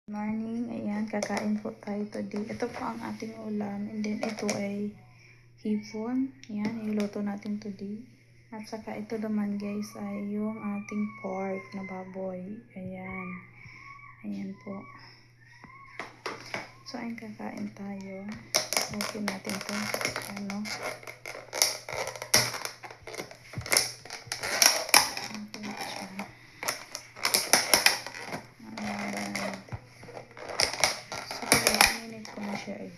Morning, ayan, kakain po tayo today. Ito po ang ating ulam, and then ito ay hipon. Ayan, iluto natin today. At saka ito naman guys ay yung ating pork na baboy. Ayan, ayan po. So, ayan, kakain tayo. Open natin to. Ano? Siya eh.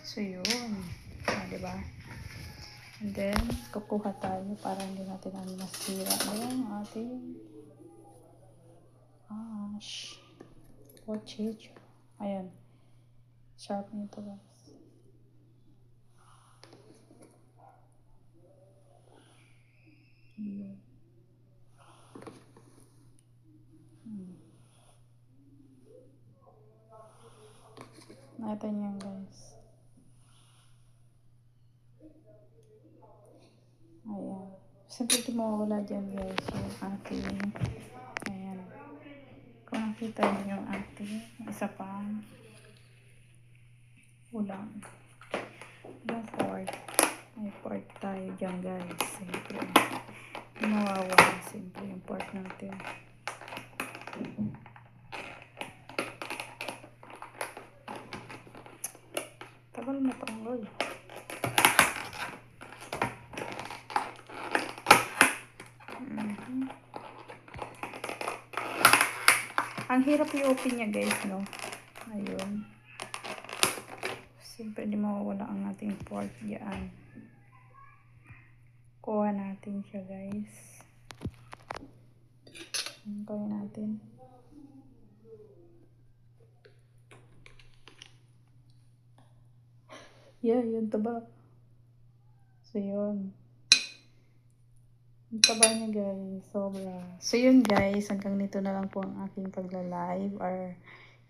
So yun, diba? And then kukuha tayo para hindi natin masira yung ating potato. Ayan, sharp nito guys. Natin yan guys. Ayan. Siyempre di mawawala dyan guys yung ating, ayan. Kung nakita niyo yung ating isa pang ulam. Yung pork. May pork tayo dyan guys. Siyempre. Di mawawala siyempre yung pork natin. Tagal mo tanggal. Ang hirap i-open niya guys, no? Ayun. Siyempre di mawawala ang ating pork diyan. Kuha natin siya guys. Kuha natin. Yeah, yun taba. So yun. Yung taba niya guys, sobra. So yun guys, hanggang nito na lang po ang aking pagla-live or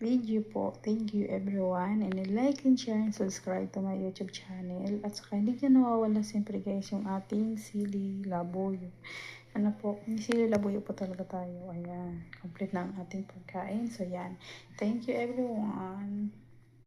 video po. Thank you everyone, and like and share and subscribe to my YouTube channel. At saka hindi na nawawala siyempre guys yung ating sili labuyo. Ano po, sili labuyo po talaga tayo. Ayan, complete na ang ating pagkain. So yan, thank you everyone.